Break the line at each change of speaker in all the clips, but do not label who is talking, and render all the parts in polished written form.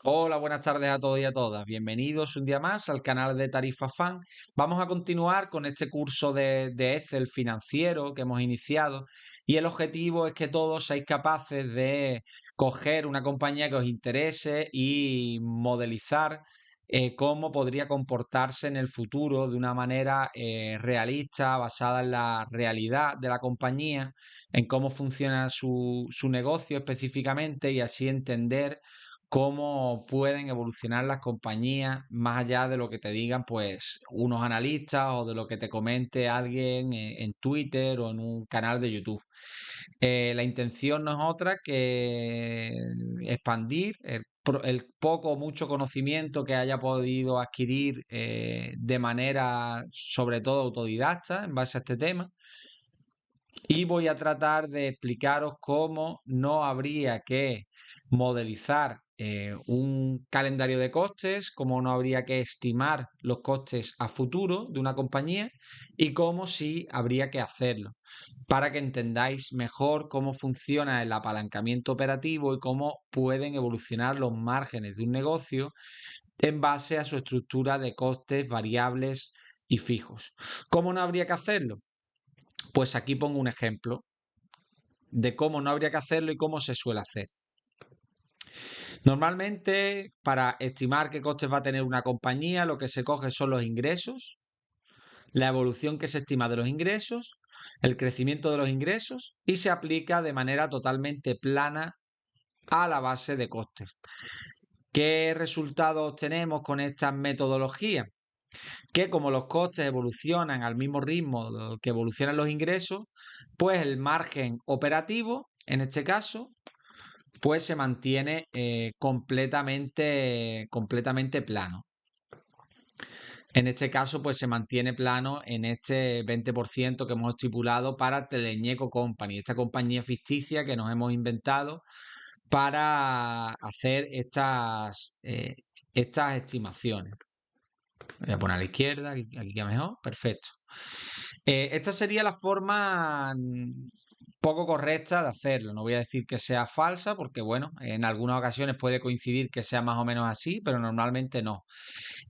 Hola, buenas tardes a todos y a todas. Bienvenidos un día más al canal de Tarifa Fan. Vamos a continuar con este curso de Excel financiero que hemos iniciado y el objetivo es que todos seáis capaces de coger una compañía que os interese y modelizar cómo podría comportarse en el futuro de una manera realista, basada en la realidad de la compañía, en cómo funciona su negocio específicamente y así entender cómo pueden evolucionar las compañías más allá de lo que te digan pues unos analistas o de lo que te comente alguien en Twitter o en un canal de YouTube. La intención no es otra que expandir el poco o mucho conocimiento que haya podido adquirir de manera sobre todo autodidacta en base a este tema y voy a tratar de explicaros cómo no habría que modelizar un calendario de costes, cómo no habría que estimar los costes a futuro de una compañía y cómo sí habría que hacerlo, para que entendáis mejor cómo funciona el apalancamiento operativo y cómo pueden evolucionar los márgenes de un negocio en base a su estructura de costes variables y fijos. ¿Cómo no habría que hacerlo? Pues aquí pongo un ejemplo de cómo no habría que hacerlo y cómo se suele hacer. Normalmente, para estimar qué costes va a tener una compañía, lo que se coge son los ingresos, la evolución que se estima de los ingresos, el crecimiento de los ingresos y se aplica de manera totalmente plana a la base de costes. ¿Qué resultados tenemos con estas metodologías? Que como los costes evolucionan al mismo ritmo que evolucionan los ingresos, pues el margen operativo, en este caso, pues se mantiene completamente plano. En este caso, pues se mantiene plano en este 20% que hemos estipulado para Teleñeco Company, esta compañía ficticia que nos hemos inventado para hacer estas estimaciones. Voy a poner a la izquierda, aquí queda mejor, perfecto. Esta sería la forma poco correcta de hacerlo. No voy a decir que sea falsa, porque bueno, en algunas ocasiones puede coincidir que sea más o menos así, pero normalmente no.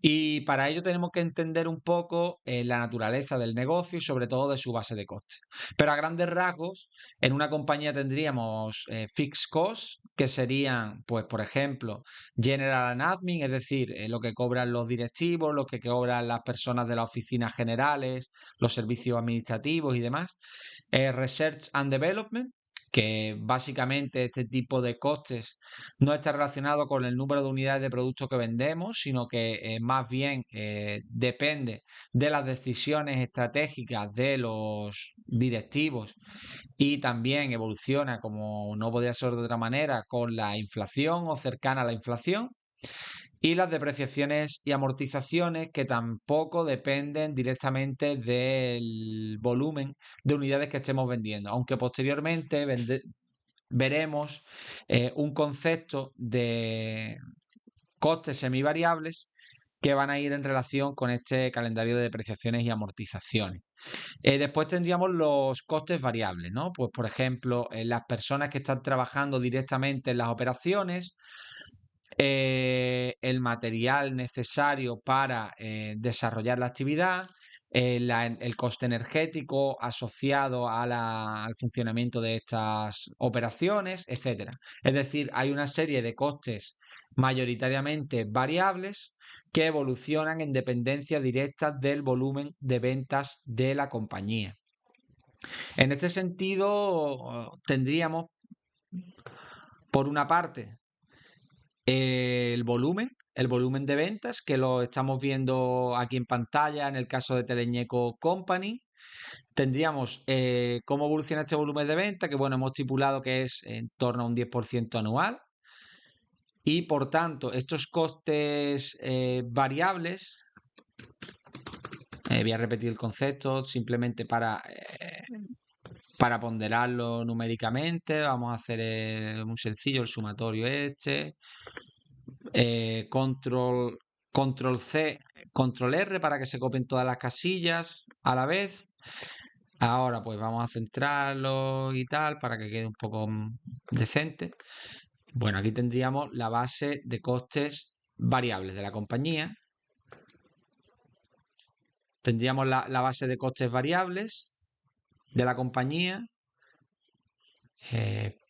Y para ello tenemos que entender un poco la naturaleza del negocio y sobre todo de su base de costes. Pero a grandes rasgos, en una compañía tendríamos fixed costs, que serían, pues, por ejemplo, general and admin, es decir, lo que cobran los directivos, lo que cobran las personas de las oficinas generales, los servicios administrativos y demás. Research and development, que básicamente este tipo de costes no está relacionado con el número de unidades de producto que vendemos, sino que más bien depende de las decisiones estratégicas de los directivos y también evoluciona, como no podía ser de otra manera, con la inflación o cercana a la inflación. Y las depreciaciones y amortizaciones que tampoco dependen directamente del volumen de unidades que estemos vendiendo, aunque posteriormente veremos un concepto de costes semivariables que van a ir en relación con este calendario de depreciaciones y amortizaciones. Después tendríamos los costes variables, ¿no? Pues por ejemplo, las personas que están trabajando directamente en las operaciones, el material necesario para desarrollar la actividad, el coste energético asociado al funcionamiento de estas operaciones, etcétera. Es decir, hay una serie de costes mayoritariamente variables que evolucionan en dependencia directa del volumen de ventas de la compañía. En este sentido, tendríamos, por una parte, el volumen de ventas, que lo estamos viendo aquí en pantalla en el caso de Teleñeco Company. Tendríamos cómo evoluciona este volumen de venta, que bueno, hemos estipulado que es en torno a un 10% anual. Y por tanto, estos costes variables, voy a repetir el concepto simplemente para ponderarlo numéricamente. Vamos a hacer muy sencillo el sumatorio este. Control, control C, control R para que se copien todas las casillas a la vez. Ahora pues vamos a centrarlo y tal para que quede un poco decente. Bueno, aquí tendríamos la base de costes variables de la compañía. Tendríamos la base de costes variables de la compañía.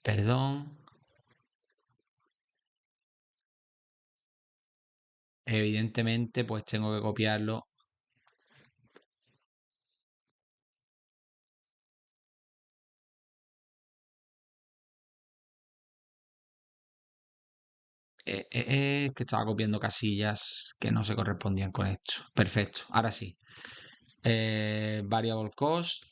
Perdón. Evidentemente, pues tengo que copiarlo. Que estaba copiando casillas que no se correspondían con esto. Perfecto, ahora sí. Variable cost.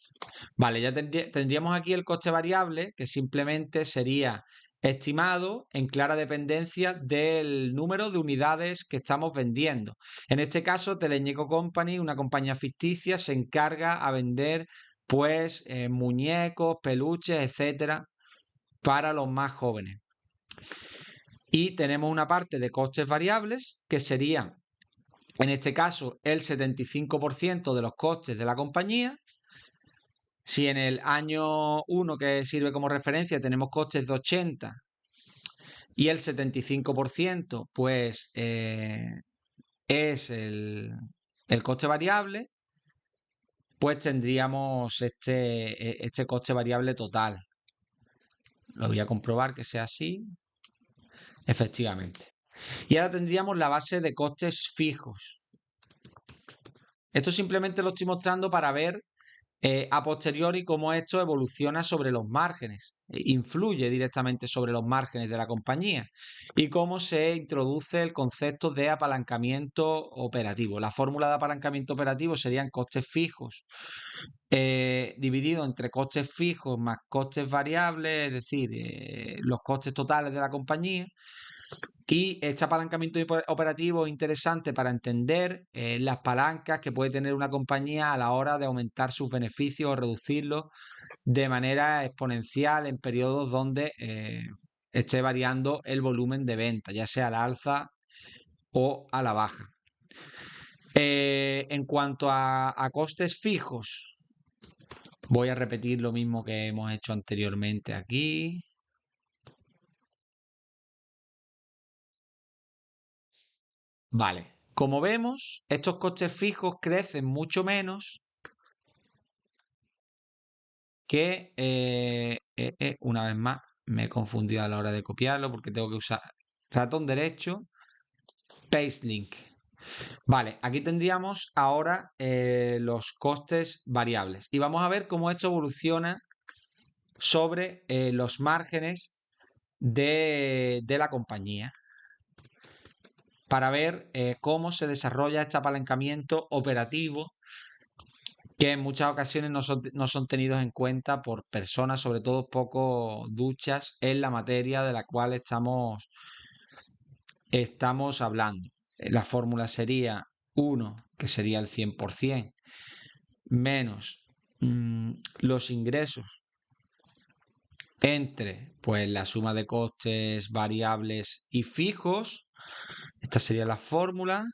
Vale, ya tendríamos aquí el coste variable, que simplemente sería estimado en clara dependencia del número de unidades que estamos vendiendo. En este caso, Teleñeco Company, una compañía ficticia, se encarga a vender pues muñecos, peluches, etcétera, para los más jóvenes. Y tenemos una parte de costes variables que sería, en este caso, el 75% de los costes de la compañía. Si en el año 1, que sirve como referencia, tenemos costes de 80 y el 75%, pues es el coste variable, pues tendríamos este coste variable total. Lo voy a comprobar que sea así. Efectivamente. Y ahora tendríamos la base de costes fijos. Esto simplemente lo estoy mostrando para ver a posteriori cómo esto evoluciona sobre los márgenes, influye directamente sobre los márgenes de la compañía y cómo se introduce el concepto de apalancamiento operativo. La fórmula de apalancamiento operativo serían costes fijos dividido entre costes fijos más costes variables, es decir, los costes totales de la compañía. Y este apalancamiento operativo es interesante para entender las palancas que puede tener una compañía a la hora de aumentar sus beneficios o reducirlos de manera exponencial en periodos donde esté variando el volumen de venta, ya sea a la alza o a la baja. En cuanto a costes fijos, voy a repetir lo mismo que hemos hecho anteriormente aquí. Vale, como vemos, estos costes fijos crecen mucho menos que, una vez más, me he confundido a la hora de copiarlo porque tengo que usar ratón derecho, paste link. Vale, aquí tendríamos ahora los costes variables y vamos a ver cómo esto evoluciona sobre los márgenes de la compañía para ver cómo se desarrolla este apalancamiento operativo que en muchas ocasiones no son tenidos en cuenta por personas, sobre todo poco duchas en la materia de la cual estamos hablando. La fórmula sería 1, que sería el 100%, menos los ingresos entre pues la suma de costes variables y fijos. Esta sería la fórmula.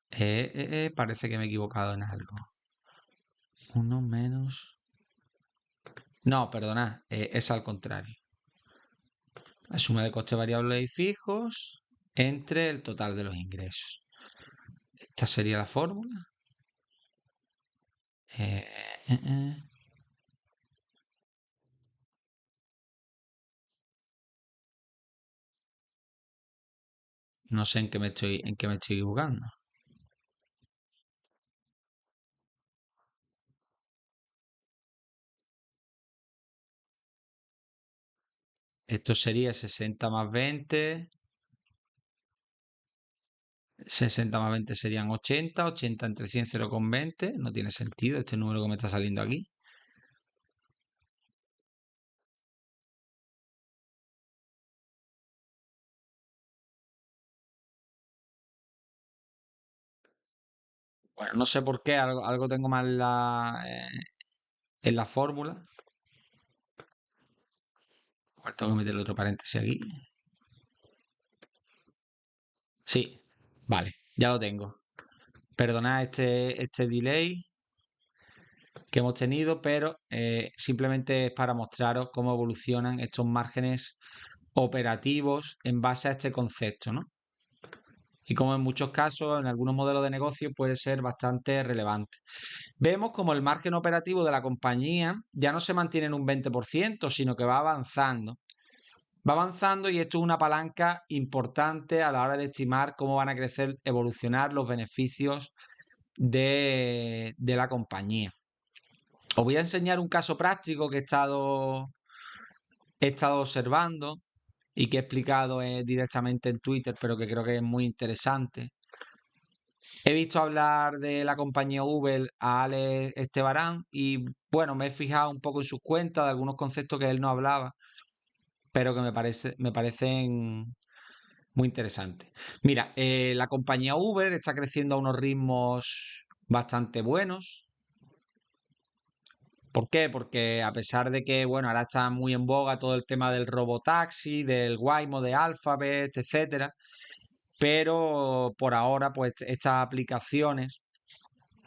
Parece que me he equivocado en algo. 1 menos... No, perdonad, es al contrario. La suma de costes variables y fijos entre el total de los ingresos. Esta sería la fórmula. Eh, eh, eh. No sé en qué me estoy equivocando. Esto sería 60 más 20. 60 más 20 serían 80. 80 entre 100, 0,20. No tiene sentido este número que me está saliendo aquí. Bueno, no sé por qué, algo tengo mal en la fórmula. Igual tengo que meter otro paréntesis aquí. Sí, vale, ya lo tengo. Perdonad este delay. que hemos tenido, pero simplemente es para mostraros cómo evolucionan estos márgenes operativos en base a este concepto, ¿no? Y como en muchos casos, en algunos modelos de negocio puede ser bastante relevante. Vemos como el margen operativo de la compañía ya no se mantiene en un 20%, sino que va avanzando. Va avanzando y esto es una palanca importante a la hora de estimar cómo van a crecer, evolucionar los beneficios de la compañía. Os voy a enseñar un caso práctico que he estado observando y que he explicado directamente en Twitter, pero que creo que es muy interesante. He visto hablar de la compañía Uber a Alex Estebarán y bueno, me he fijado un poco en sus cuentas de algunos conceptos que él no hablaba, pero que me parecen muy interesantes. Mira, la compañía Uber está creciendo a unos ritmos bastante buenos. ¿Por qué? Porque a pesar de que, bueno, ahora está muy en boga todo el tema del robotaxi, del Waymo, de Alphabet, etcétera, pero por ahora, pues estas aplicaciones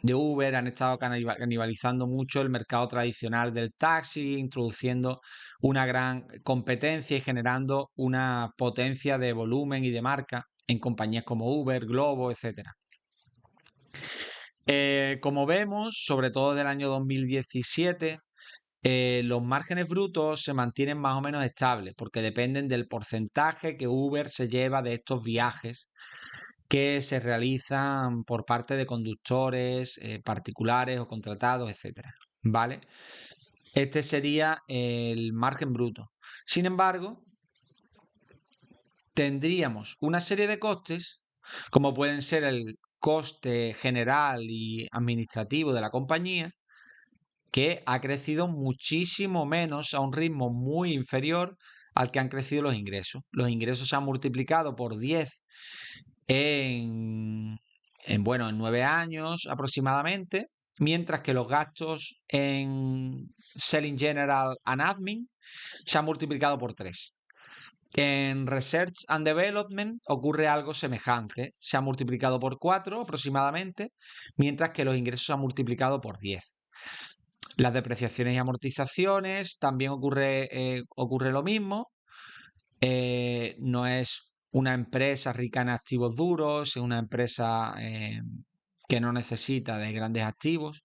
de Uber han estado canibalizando mucho el mercado tradicional del taxi, introduciendo una gran competencia y generando una potencia de volumen y de marca en compañías como Uber, Globo, etcétera. Como vemos, sobre todo del año 2017, los márgenes brutos se mantienen más o menos estables porque dependen del porcentaje que Uber se lleva de estos viajes que se realizan por parte de conductores particulares o contratados, etcétera. ¿Vale? Este sería el margen bruto. Sin embargo, tendríamos una serie de costes, como pueden ser el coste general y administrativo de la compañía, que ha crecido muchísimo menos, a un ritmo muy inferior al que han crecido los ingresos. Los ingresos se han multiplicado por 10 en, bueno, en 9 años aproximadamente, mientras que los gastos en Selling General and Admin se han multiplicado por 3. En Research and Development ocurre algo semejante, se ha multiplicado por 4 aproximadamente, mientras que los ingresos se han multiplicado por 10. Las depreciaciones y amortizaciones también ocurre lo mismo. No es una empresa rica en activos duros, es una empresa que no necesita de grandes activos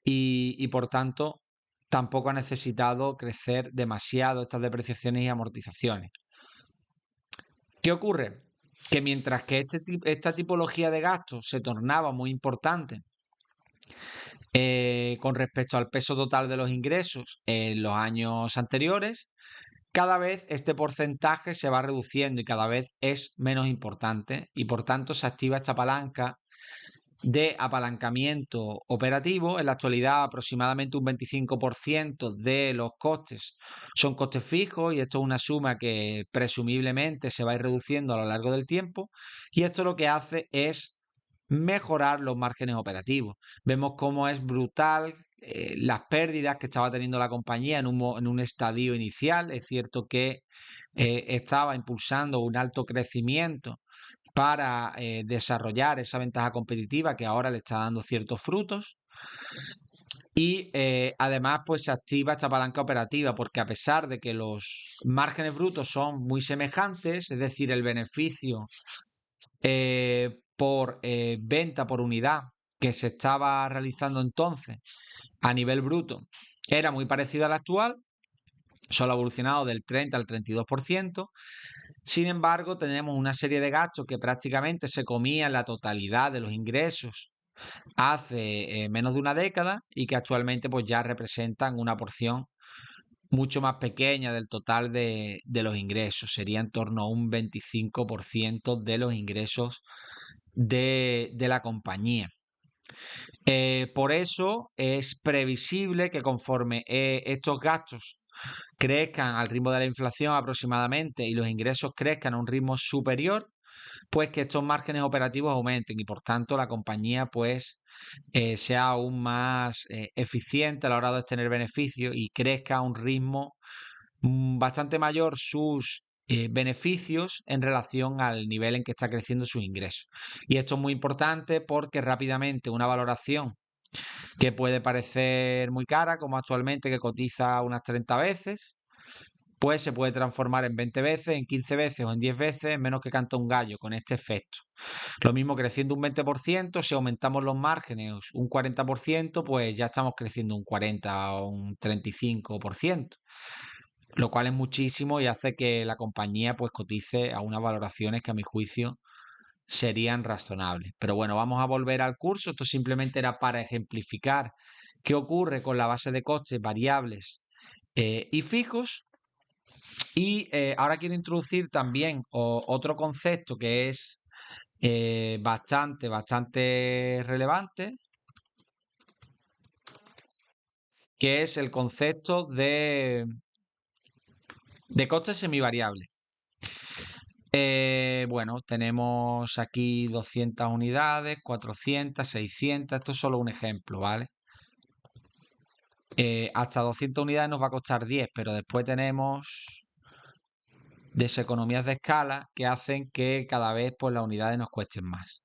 y por tanto tampoco ha necesitado crecer demasiado estas depreciaciones y amortizaciones. ¿Qué ocurre? Que mientras que esta tipología de gastos se tornaba muy importante con respecto al peso total de los ingresos en los años anteriores, cada vez este porcentaje se va reduciendo y cada vez es menos importante y por tanto se activa esta palanca de apalancamiento operativo. En la actualidad aproximadamente un 25% de los costes son costes fijos y esto es una suma que presumiblemente se va a ir reduciendo a lo largo del tiempo y esto lo que hace es mejorar los márgenes operativos. Vemos cómo es brutal las pérdidas que estaba teniendo la compañía en un estadio inicial. Es cierto que estaba impulsando un alto crecimiento para desarrollar esa ventaja competitiva que ahora le está dando ciertos frutos. Y además, pues se activa esta palanca operativa, porque a pesar de que los márgenes brutos son muy semejantes, es decir, el beneficio por venta por unidad que se estaba realizando entonces a nivel bruto era muy parecido al actual, solo ha evolucionado del 30 al 32%. Sin embargo, tenemos una serie de gastos que prácticamente se comían la totalidad de los ingresos hace menos de una década y que actualmente pues ya representan una porción mucho más pequeña del total de los ingresos. Sería en torno a un 25% de los ingresos de la compañía. Por eso es previsible que conforme estos gastos crezcan al ritmo de la inflación aproximadamente y los ingresos crezcan a un ritmo superior, pues que estos márgenes operativos aumenten y por tanto la compañía pues sea aún más eficiente a la hora de obtener beneficios y crezca a un ritmo bastante mayor sus beneficios en relación al nivel en que está creciendo sus ingresos. Y esto es muy importante porque rápidamente una valoración que puede parecer muy cara, como actualmente que cotiza unas 30 veces, pues se puede transformar en 20 veces, en 15 veces o en 10 veces, menos que canta un gallo, con este efecto. Lo mismo creciendo un 20%, si aumentamos los márgenes un 40%, pues ya estamos creciendo un 40 o un 35%, lo cual es muchísimo y hace que la compañía pues cotice a unas valoraciones que a mi juicio serían razonables. Pero bueno, vamos a volver al curso. Esto simplemente era para ejemplificar qué ocurre con la base de costes variables y fijos. Y ahora quiero introducir también otro concepto que es bastante relevante, que es el concepto de costes semivariables. Bueno, tenemos aquí 200 unidades, 400, 600, esto es solo un ejemplo, ¿vale? Hasta 200 unidades nos va a costar 10, pero después tenemos deseconomías de escala que hacen que cada vez pues, las unidades nos cuesten más.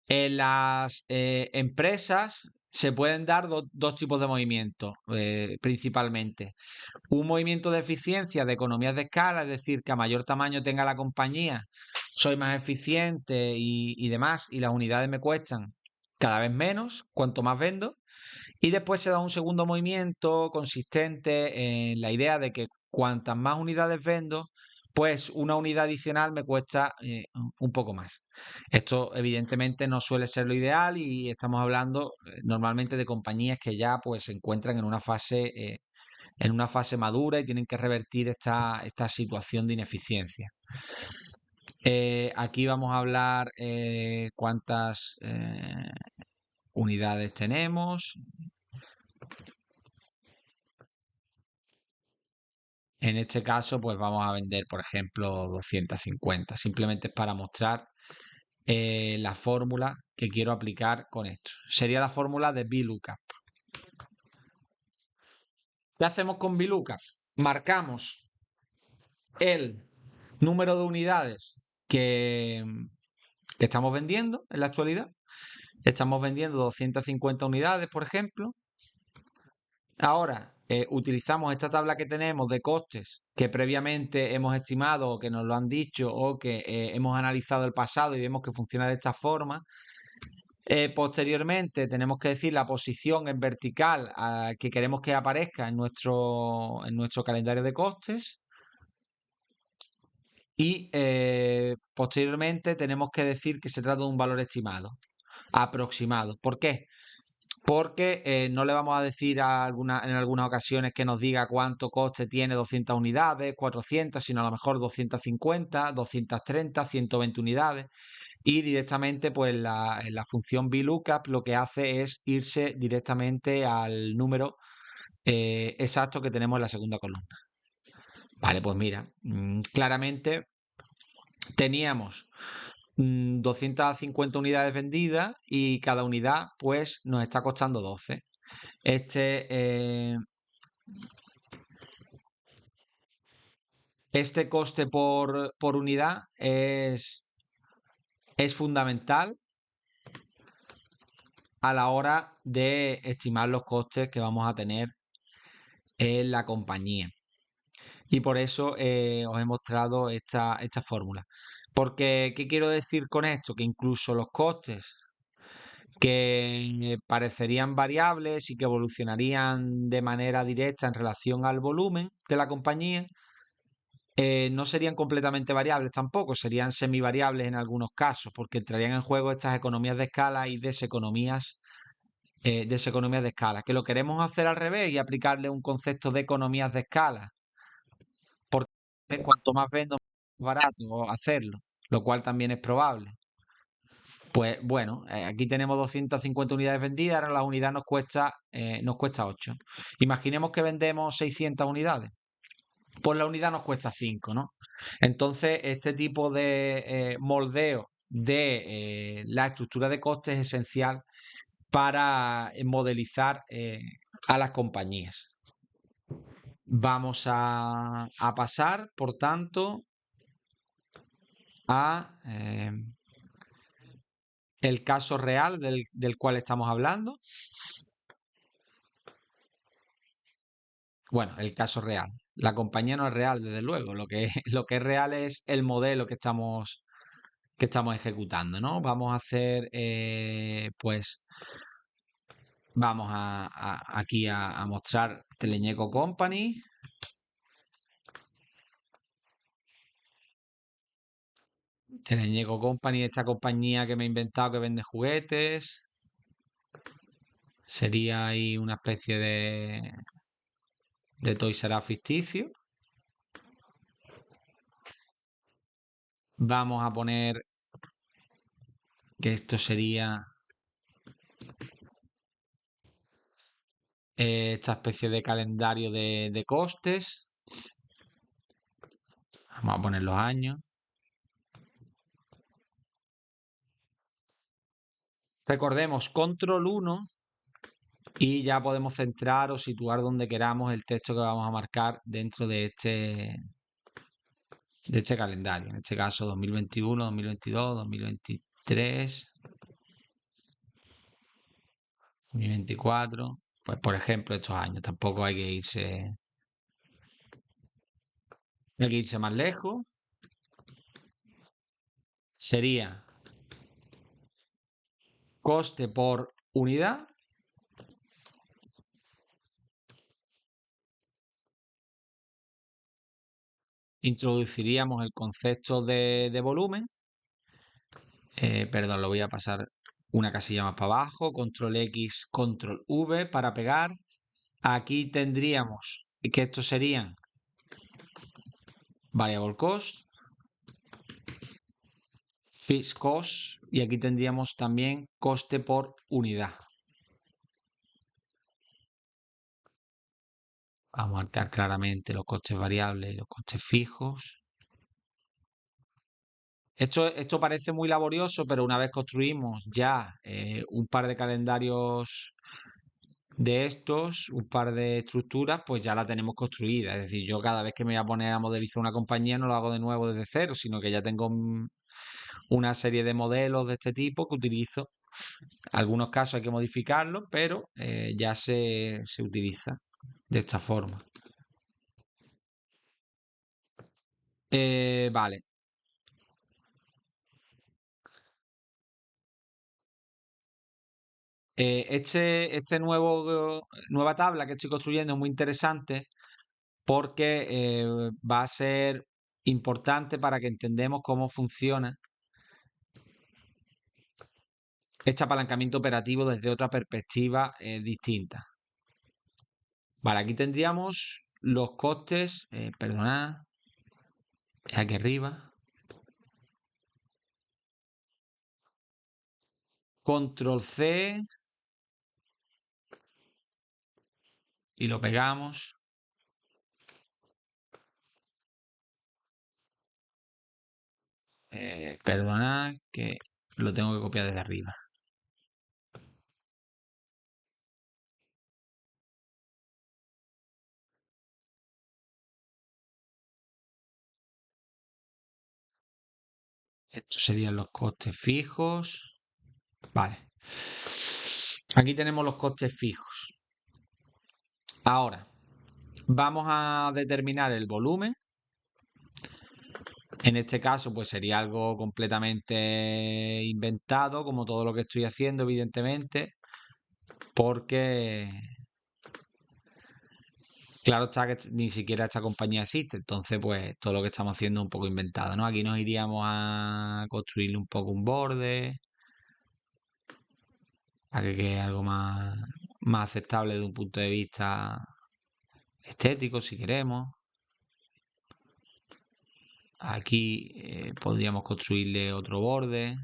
En las empresas se pueden dar dos tipos de movimientos principalmente. Un movimiento de eficiencia, de economías de escala, es decir, que a mayor tamaño tenga la compañía, soy más eficiente y demás, y las unidades me cuestan cada vez menos, cuanto más vendo. Y después se da un segundo movimiento consistente en la idea de que cuantas más unidades vendo, pues una unidad adicional me cuesta un poco más. Esto evidentemente no suele ser lo ideal y estamos hablando normalmente de compañías que ya pues se encuentran en una fase madura y tienen que revertir esta situación de ineficiencia. Aquí vamos a hablar cuántas unidades tenemos. En este caso, pues vamos a vender, por ejemplo, 250. Simplemente es para mostrar la fórmula que quiero aplicar con esto. Sería la fórmula de VLOOKUP. ¿Qué hacemos con VLOOKUP? Marcamos el número de unidades que estamos vendiendo en la actualidad. Estamos vendiendo 250 unidades, por ejemplo. Ahora, utilizamos esta tabla que tenemos de costes que previamente hemos estimado o que nos lo han dicho o que hemos analizado el pasado y vemos que funciona de esta forma. Posteriormente tenemos que decir la posición en vertical que queremos que aparezca en nuestro calendario de costes. Y posteriormente tenemos que decir que se trata de un valor estimado, aproximado. ¿Por qué? Porque no le vamos a decir en algunas ocasiones que nos diga cuánto coste tiene 200 unidades, 400, sino a lo mejor 250, 230, 120 unidades. Y directamente, pues la función VLOOKUP lo que hace es irse directamente al número exacto que tenemos en la segunda columna. Vale, pues mira, claramente teníamos 250 unidades vendidas y cada unidad pues nos está costando 12. Este coste por unidad es fundamental a la hora de estimar los costes que vamos a tener en la compañía. Y por eso os he mostrado esta fórmula. Porque, ¿qué quiero decir con esto? Que incluso los costes que parecerían variables y que evolucionarían de manera directa en relación al volumen de la compañía, no serían completamente variables tampoco, serían semivariables en algunos casos, porque entrarían en juego estas economías de escala y deseconomías de escala. Que lo queremos hacer al revés y aplicarle un concepto de economías de escala, porque cuanto más vendo, más barato hacerlo, lo cual también es probable. Pues bueno, aquí tenemos 250 unidades vendidas, ahora la unidad nos cuesta 8. Imaginemos que vendemos 600 unidades, pues la unidad nos cuesta 5, ¿no? Entonces, este tipo de moldeo de la estructura de costes es esencial para modelizar a las compañías. Vamos a pasar, por tanto, a el caso real del cual estamos hablando. Bueno, el caso real. La compañía no es real, desde luego. Lo que es real es el modelo que estamos ejecutando, ¿no? Vamos a hacer, pues, vamos aquí a mostrar Teleñeco Company. Teleñeco Company, esta compañía que me he inventado que vende juguetes. Sería ahí una especie de Toys R Us ficticio. Vamos a poner que esto sería esta especie de calendario de costes. Vamos a poner los años. Recordemos, control 1 y ya podemos centrar o situar donde queramos el texto que vamos a marcar dentro de este calendario. En este caso 2021, 2022, 2023, 2024. Pues por ejemplo estos años. Tampoco hay que irse más lejos. Sería coste por unidad. Introduciríamos el concepto de volumen. Perdón, lo voy a pasar una casilla más para abajo. Control X, Control V para pegar. Aquí tendríamos que estos serían variable cost, fixed cost y aquí tendríamos también coste por unidad. Vamos a marcar claramente los costes variables y los costes fijos. Esto parece muy laborioso, pero una vez construimos ya un par de calendarios de estos, un par de estructuras, pues ya la tenemos construida. Es decir, yo cada vez que me voy a poner a modelizar una compañía no lo hago de nuevo desde cero, sino que ya tengo una serie de modelos de este tipo que utilizo. Algunos casos hay que modificarlos, pero ya se utiliza de esta forma. Vale. Nueva tabla que estoy construyendo es muy interesante porque va a ser importante para que entendamos cómo funciona este apalancamiento operativo desde otra perspectiva distinta. Vale, aquí tendríamos los costes, perdonad, es aquí arriba. Control C y lo pegamos. Perdonad que lo tengo que copiar desde arriba. Estos serían los costes fijos. Vale. Aquí tenemos los costes fijos. Ahora, vamos a determinar el volumen. En este caso, pues sería algo completamente inventado, como todo lo que estoy haciendo, evidentemente, porque claro está que ni siquiera esta compañía existe, entonces pues todo lo que estamos haciendo es un poco inventado, ¿no? Aquí nos iríamos a construirle un poco un borde, para que quede algo más aceptable desde un punto de vista estético, si queremos. Aquí podríamos construirle otro borde.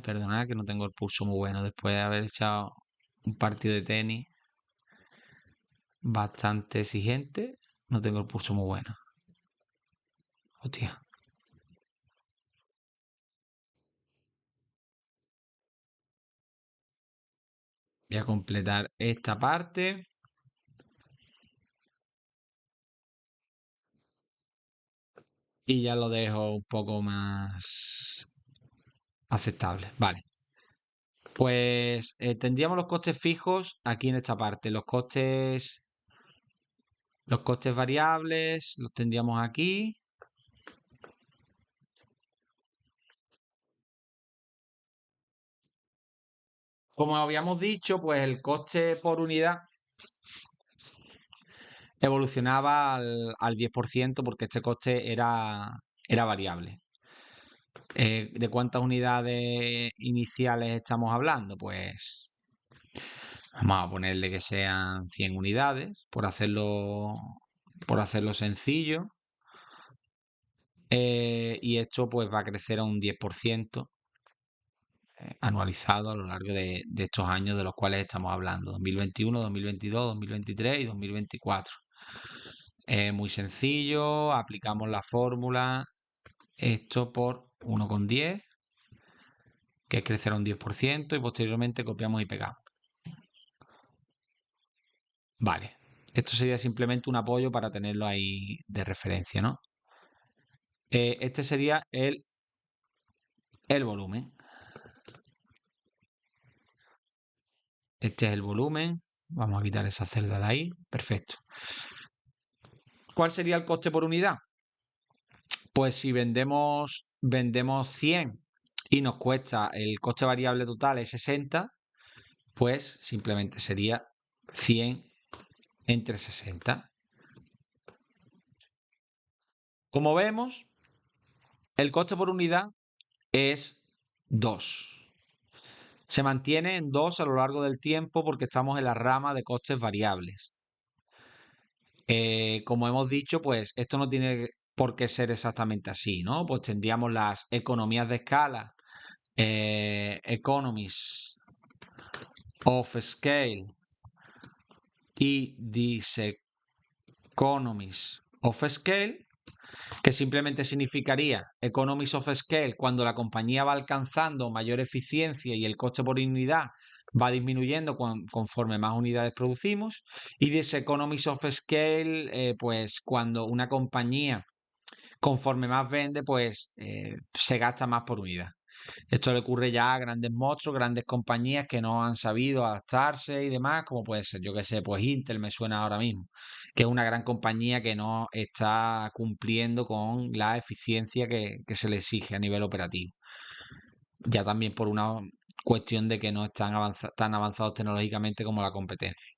Perdonad que no tengo el pulso muy bueno después de haber echado un partido de tenis bastante exigente. No tengo el pulso muy bueno. Hostia. Voy a completar esta parte. Y ya lo dejo un poco más aceptable. Vale. Pues tendríamos los costes fijos aquí en esta parte. Los costes variables los tendríamos aquí. Como habíamos dicho, pues el coste por unidad evolucionaba al 10% porque este coste era variable. ¿De cuántas unidades iniciales estamos hablando? Pues vamos a ponerle que sean 100 unidades por hacerlo sencillo. Y esto pues va a crecer a un 10% anualizado a lo largo de estos años de los cuales estamos hablando, 2021, 2022, 2023 y 2024. Muy sencillo, aplicamos la fórmula, esto por 1,10, que es crecer a un 10%, y posteriormente copiamos y pegamos. Vale, esto sería simplemente un apoyo para tenerlo ahí de referencia, ¿no? Este sería el volumen. Este es el volumen. Vamos a quitar esa celda de ahí. Perfecto. ¿Cuál sería el coste por unidad? Pues si vendemos 100 y nos cuesta el coste variable total es 60, pues simplemente sería 100 entre 60. Como vemos, el coste por unidad es 2. Se mantiene en 2 a lo largo del tiempo porque estamos en la rama de costes variables. Como hemos dicho, pues esto no tiene por qué ser exactamente así, ¿no? Pues tendríamos las economías de escala, economies of scale y diseconomies of scale, que simplemente significaría economies of scale cuando la compañía va alcanzando mayor eficiencia y el coste por unidad va disminuyendo conforme más unidades producimos, y diseconomies of scale, pues cuando una compañía conforme más vende, pues se gasta más por unidad. Esto le ocurre ya a grandes monstruos, grandes compañías que no han sabido adaptarse y demás, como puede ser, yo que sé, pues Intel me suena ahora mismo, que es una gran compañía que no está cumpliendo con la eficiencia que se le exige a nivel operativo. Ya también por una cuestión de que no están tan avanzados tecnológicamente como la competencia.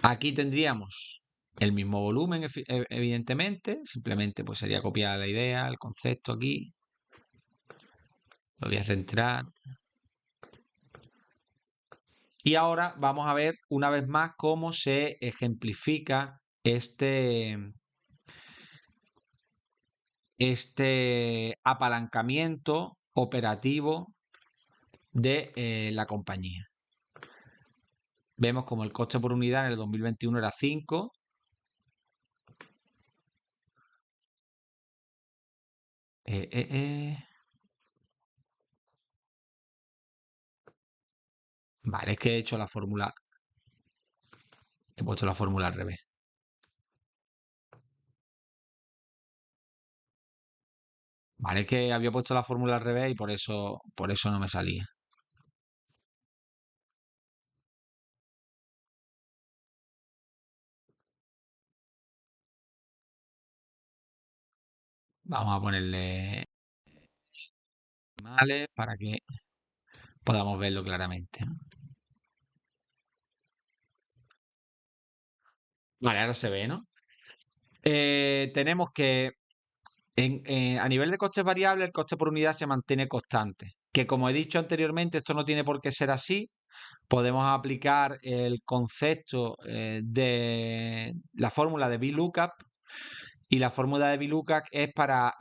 Aquí tendríamos el mismo volumen, evidentemente, simplemente pues sería copiar la idea, el concepto aquí. Lo voy a centrar. Y ahora vamos a ver una vez más cómo se ejemplifica este apalancamiento operativo de la compañía. Vemos como el coste por unidad en el 2021 era 5. Vale, es que he hecho la fórmula, he puesto la fórmula al revés. Vale, es que había puesto la fórmula al revés y por eso no me salía. Vamos a ponerle decimales para que podamos verlo claramente, ¿no? Vale, ahora se ve, ¿no? Tenemos que a nivel de costes variables, el coste por unidad se mantiene constante. Que como he dicho anteriormente, esto no tiene por qué ser así. Podemos aplicar el concepto de la fórmula de VLOOKUP. Y la fórmula de VLOOKUP es para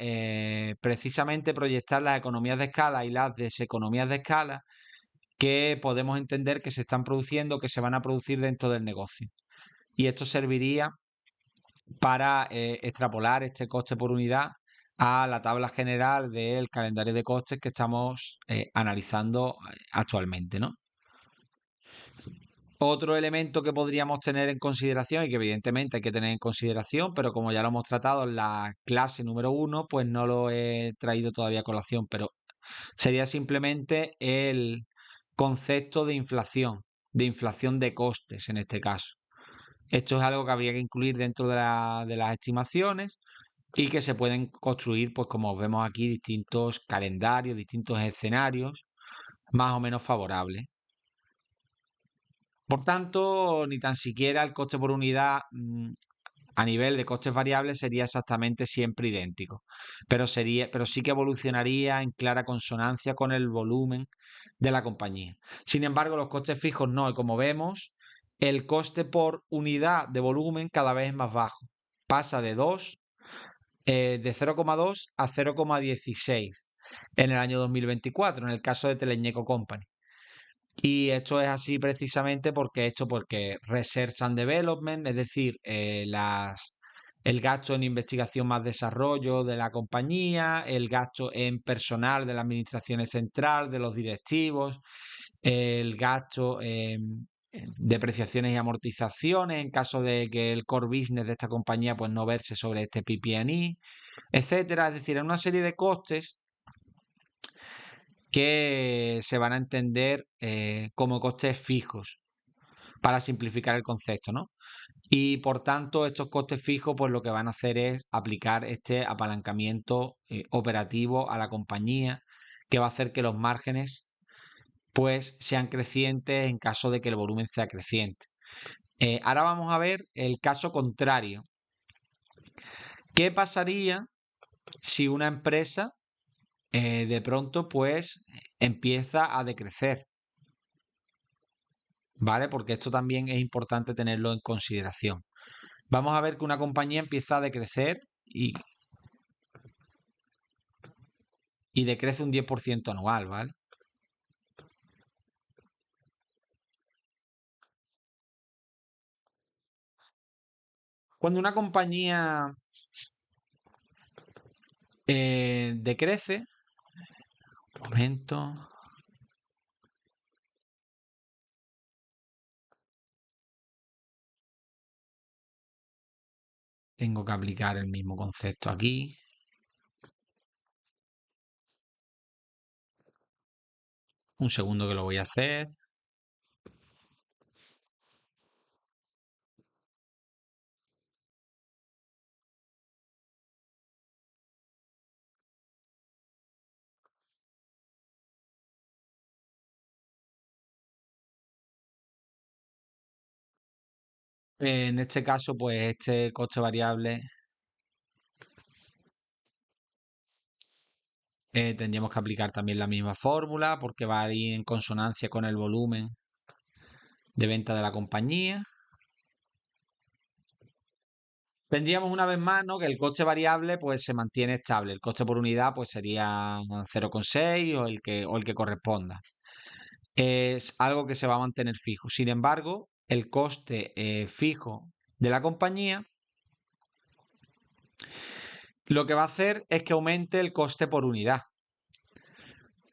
precisamente proyectar las economías de escala y las deseconomías de escala que podemos entender que se están produciendo, que se van a producir dentro del negocio. Y esto serviría para extrapolar este coste por unidad a la tabla general del calendario de costes que estamos analizando actualmente, ¿no? Otro elemento que podríamos tener en consideración y que evidentemente hay que tener en consideración, pero como ya lo hemos tratado en la clase número 1, pues no lo he traído todavía a colación, pero sería simplemente el concepto de inflación de costes en este caso. Esto es algo que habría que incluir dentro de las estimaciones y que se pueden construir, pues como vemos aquí, distintos calendarios, distintos escenarios más o menos favorables. Por tanto, ni tan siquiera el coste por unidad a nivel de costes variables sería exactamente siempre idéntico, pero sí que evolucionaría en clara consonancia con el volumen de la compañía. Sin embargo, los costes fijos no, y como vemos, el coste por unidad de volumen cada vez es más bajo. Pasa de 0,2 a 0,16 en el año 2024, en el caso de Teleñeco Company. Y esto es así precisamente porque Research and Development, es decir, el gasto en investigación más desarrollo de la compañía, el gasto en personal de la administración central, de los directivos, el gasto en depreciaciones y amortizaciones en caso de que el core business de esta compañía pues no verse sobre este PP&E, etcétera. Es decir, hay una serie de costes que se van a entender como costes fijos para simplificar el concepto, ¿no? Y por tanto, estos costes fijos, pues lo que van a hacer es aplicar este apalancamiento operativo a la compañía, que va a hacer que los márgenes, pues, sean crecientes en caso de que el volumen sea creciente. Ahora vamos a ver el caso contrario. ¿Qué pasaría si una empresa de pronto, pues, empieza a decrecer? ¿Vale? Porque esto también es importante tenerlo en consideración. Vamos a ver que una compañía empieza a decrecer y decrece un 10% anual, ¿vale? Cuando una compañía decrece, un momento, tengo que aplicar el mismo concepto aquí. Un segundo que lo voy a hacer. En este caso, pues este coste variable tendríamos que aplicar también la misma fórmula porque va a ir en consonancia con el volumen de venta de la compañía. Tendríamos una vez más, ¿no?, que el coste variable pues se mantiene estable. El coste por unidad pues sería 0,6 o el que corresponda. Es algo que se va a mantener fijo. Sin embargo, el coste fijo de la compañía lo que va a hacer es que aumente el coste por unidad.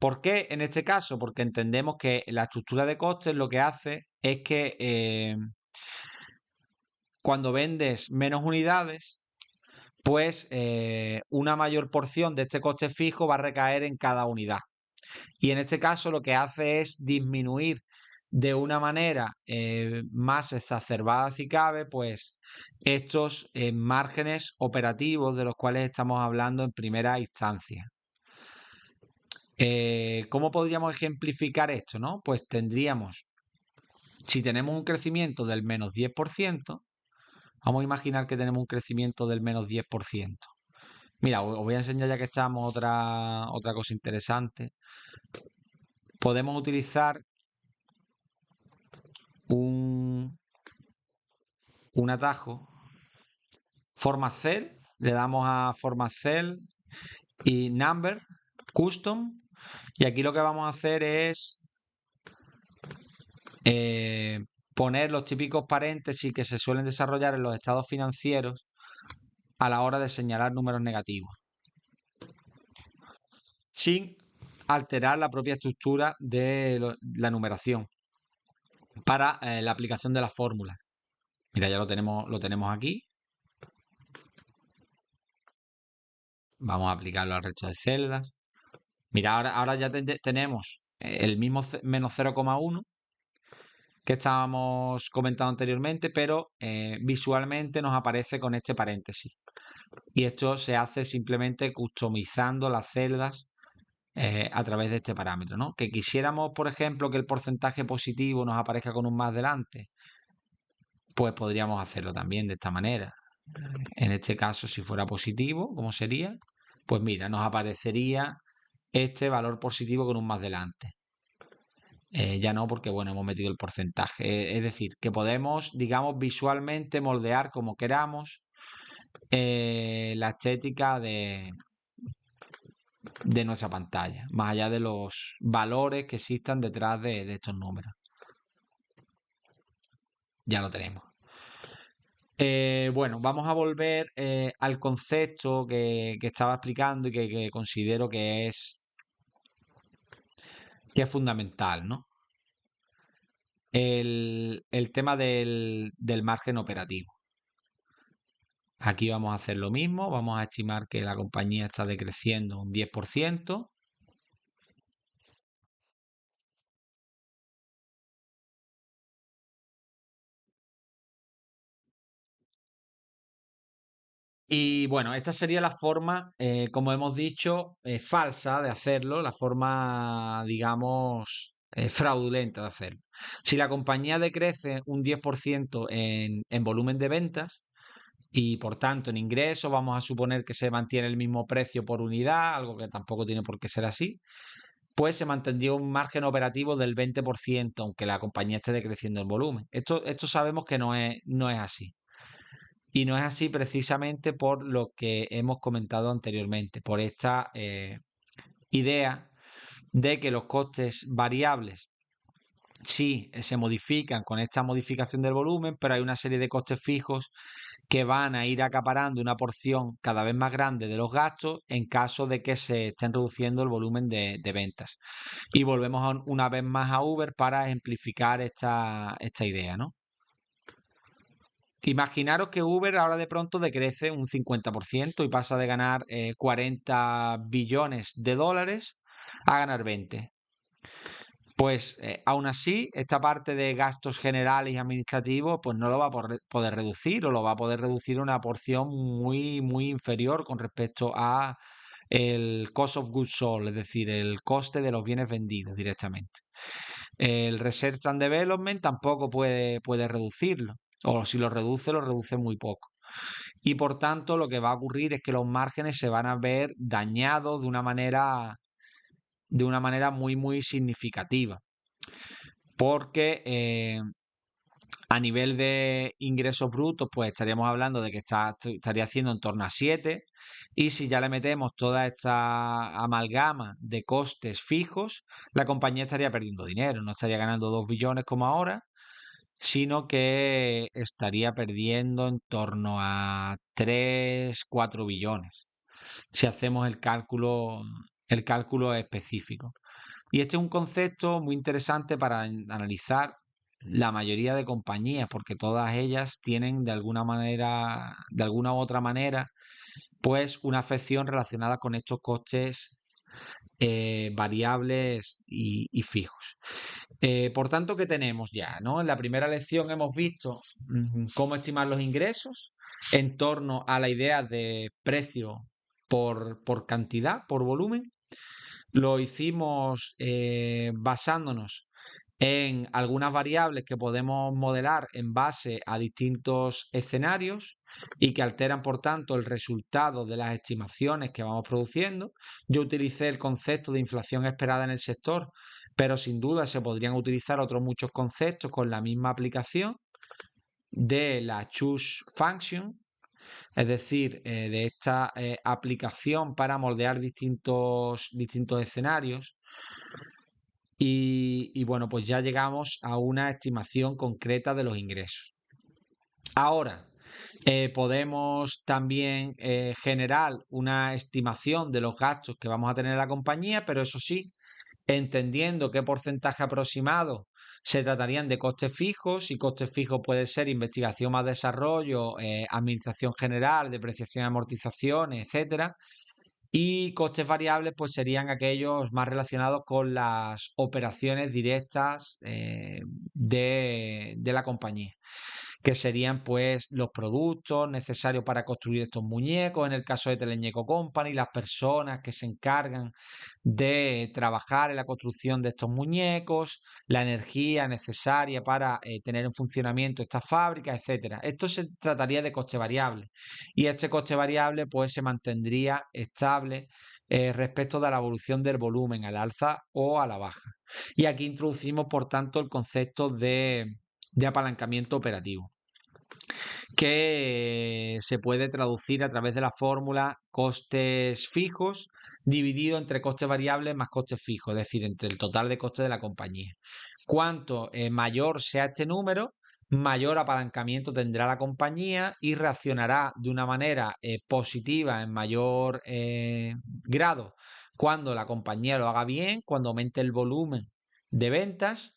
¿Por qué en este caso? Porque entendemos que la estructura de costes lo que hace es que cuando vendes menos unidades, pues una mayor porción de este coste fijo va a recaer en cada unidad. Y en este caso lo que hace es disminuir de una manera más exacerbada si cabe, pues estos márgenes operativos de los cuales estamos hablando en primera instancia. ¿Cómo podríamos ejemplificar esto, no? Pues tendríamos, si tenemos un crecimiento del menos 10%, vamos a imaginar que tenemos un crecimiento del menos 10%. Mira, os voy a enseñar ya que estamos otra cosa interesante. Podemos utilizar un atajo Format Cell, le damos a Format Cell y Number, Custom, y aquí lo que vamos a hacer es poner los típicos paréntesis que se suelen desarrollar en los estados financieros a la hora de señalar números negativos, sin alterar la propia estructura de la numeración. para la aplicación de las fórmulas. Mira, ya lo tenemos aquí. Vamos a aplicarlo al resto de celdas. Mira, ahora ya tenemos el mismo menos 0,1 que estábamos comentando anteriormente, pero visualmente nos aparece con este paréntesis. Y esto se hace simplemente customizando las celdas a través de este parámetro, ¿no? Que quisiéramos, por ejemplo, que el porcentaje positivo nos aparezca con un más delante, pues podríamos hacerlo también de esta manera. En este caso, si fuera positivo, ¿cómo sería? Pues mira, nos aparecería este valor positivo con un más delante. Ya no, porque bueno, hemos metido el porcentaje. Es decir, que podemos, digamos, visualmente moldear como queramos la estética de nuestra pantalla, más allá de los valores que existan detrás de estos números. Ya lo tenemos. Bueno, vamos a volver al concepto que estaba explicando y que considero que es fundamental, ¿no? El tema del margen operativo. Aquí vamos a hacer lo mismo, vamos a estimar que la compañía está decreciendo un 10%. Y bueno, esta sería la forma, como hemos dicho, falsa de hacerlo, la forma, digamos, fraudulenta de hacerlo. Si la compañía decrece un 10% en volumen de ventas y por tanto en ingresos, vamos a suponer que se mantiene el mismo precio por unidad, algo que tampoco tiene por qué ser así, pues se mantendría un margen operativo del 20%, aunque la compañía esté decreciendo en volumen. Esto sabemos que no es así. Y no es así precisamente por lo que hemos comentado anteriormente, por esta idea de que los costes variables sí se modifican con esta modificación del volumen, pero hay una serie de costes fijos que van a ir acaparando una porción cada vez más grande de los gastos en caso de que se estén reduciendo el volumen de ventas. Y volvemos una vez más a Uber para ejemplificar esta idea, ¿no? Imaginaros que Uber ahora de pronto decrece un 50% y pasa de ganar 40 billones de dólares a ganar 20. Pues aún así, esta parte de gastos generales y administrativos, pues no lo va a poder reducir o lo va a poder reducir una porción muy, muy inferior con respecto a el cost of goods sold, es decir, el coste de los bienes vendidos directamente. El Research and Development tampoco puede reducirlo, o si lo reduce muy poco. Y por tanto, lo que va a ocurrir es que los márgenes se van a ver dañados de una manera muy, muy significativa. Porque a nivel de ingresos brutos, pues estaríamos hablando de que estaría haciendo en torno a 7. Y si ya le metemos toda esta amalgama de costes fijos, la compañía estaría perdiendo dinero. No estaría ganando 2 billones como ahora, sino que estaría perdiendo en torno a 3, 4 billones. Si hacemos el cálculo específico. Y este es un concepto muy interesante para analizar la mayoría de compañías, porque todas ellas tienen de alguna manera, de alguna u otra manera, pues una afección relacionada con estos costes variables y fijos. Por tanto, ¿qué tenemos ya? ¿No? En la primera lección hemos visto cómo estimar los ingresos en torno a la idea de precio por cantidad, por volumen. Lo hicimos basándonos en algunas variables que podemos modelar en base a distintos escenarios y que alteran, por tanto, el resultado de las estimaciones que vamos produciendo. Yo utilicé el concepto de inflación esperada en el sector, pero sin duda se podrían utilizar otros muchos conceptos con la misma aplicación de la choose function, es decir, de esta aplicación para moldear distintos escenarios. Y bueno, pues ya llegamos a una estimación concreta de los ingresos. Ahora, podemos también generar una estimación de los gastos que vamos a tener en la compañía, pero eso sí, entendiendo qué porcentaje aproximado se tratarían de costes fijos, y costes fijos puede ser investigación más desarrollo, administración general, depreciación y amortizaciones, etcétera. Y costes variables, pues serían aquellos más relacionados con las operaciones directas de la compañía, que serían pues los productos necesarios para construir estos muñecos, en el caso de Teleñeco Company, las personas que se encargan de trabajar en la construcción de estos muñecos, la energía necesaria para tener en funcionamiento estas fábricas, etcétera. Esto se trataría de coste variable, y este coste variable pues se mantendría estable respecto de la evolución del volumen al alza o a la baja. Y aquí introducimos, por tanto, el concepto de apalancamiento operativo, que se puede traducir a través de la fórmula costes fijos dividido entre costes variables más costes fijos, es decir, entre el total de costes de la compañía. Cuanto mayor sea este número, mayor apalancamiento tendrá la compañía y reaccionará de una manera positiva en mayor grado cuando la compañía lo haga bien, cuando aumente el volumen de ventas,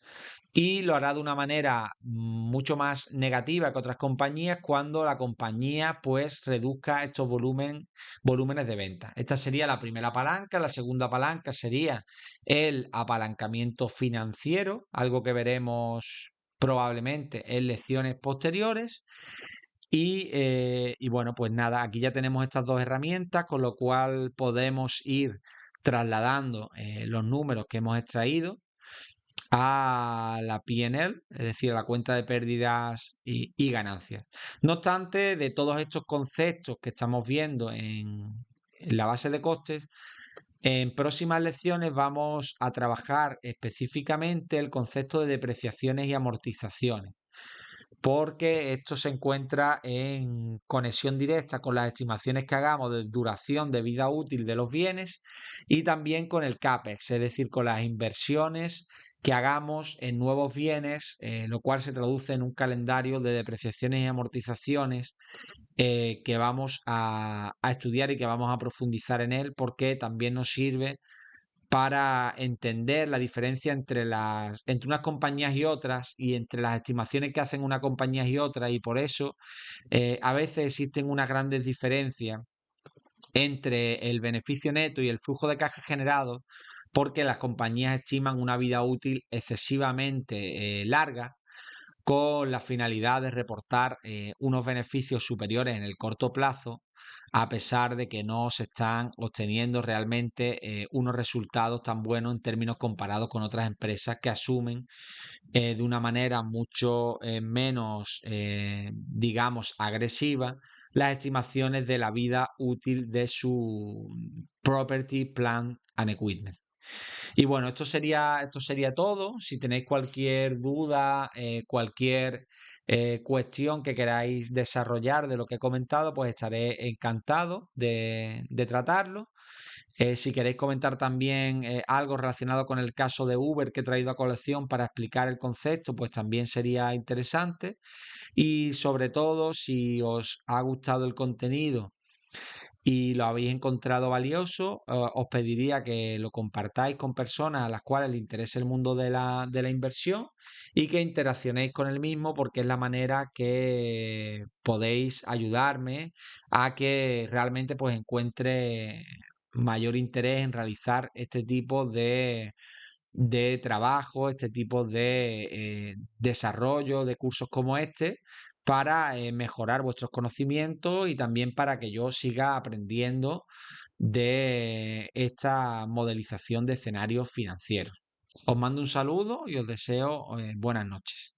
y lo hará de una manera mucho más negativa que otras compañías cuando la compañía pues reduzca estos volúmenes de venta. Esta sería la primera palanca. La segunda palanca sería el apalancamiento financiero, algo que veremos probablemente en lecciones posteriores. Y bueno, pues nada, aquí ya tenemos estas dos herramientas, con lo cual podemos ir trasladando los números que hemos extraído a la P&L, es decir, a la cuenta de pérdidas y ganancias. No obstante, de todos estos conceptos que estamos viendo en la base de costes, en próximas lecciones vamos a trabajar específicamente el concepto de depreciaciones y amortizaciones, porque esto se encuentra en conexión directa con las estimaciones que hagamos de duración de vida útil de los bienes, y también con el CAPEX, es decir, con las inversiones que hagamos en nuevos bienes, lo cual se traduce en un calendario de depreciaciones y amortizaciones que vamos a estudiar y que vamos a profundizar en él, porque también nos sirve para entender la diferencia entre unas compañías y otras, y entre las estimaciones que hacen unas compañías y otras, y por eso a veces existen unas grandes diferencias entre el beneficio neto y el flujo de caja generado, porque las compañías estiman una vida útil excesivamente larga, con la finalidad de reportar unos beneficios superiores en el corto plazo, a pesar de que no se están obteniendo realmente unos resultados tan buenos en términos comparados con otras empresas que asumen de una manera mucho menos, digamos, agresiva, las estimaciones de la vida útil de su property, plant and equipment. Y bueno, esto sería todo. Si tenéis cualquier duda, cualquier cuestión que queráis desarrollar de lo que he comentado, pues estaré encantado de tratarlo. Si queréis comentar también algo relacionado con el caso de Uber que he traído a colección para explicar el concepto, pues también sería interesante. Y sobre todo, si os ha gustado el contenido y lo habéis encontrado valioso, os pediría que lo compartáis con personas a las cuales les interese el mundo de la inversión, y que interaccionéis con el mismo, porque es la manera que podéis ayudarme a que realmente pues encuentre mayor interés en realizar este tipo de trabajo, este tipo de desarrollo de cursos como este, para mejorar vuestros conocimientos, y también para que yo siga aprendiendo de esta modelización de escenarios financieros. Os mando un saludo y os deseo buenas noches.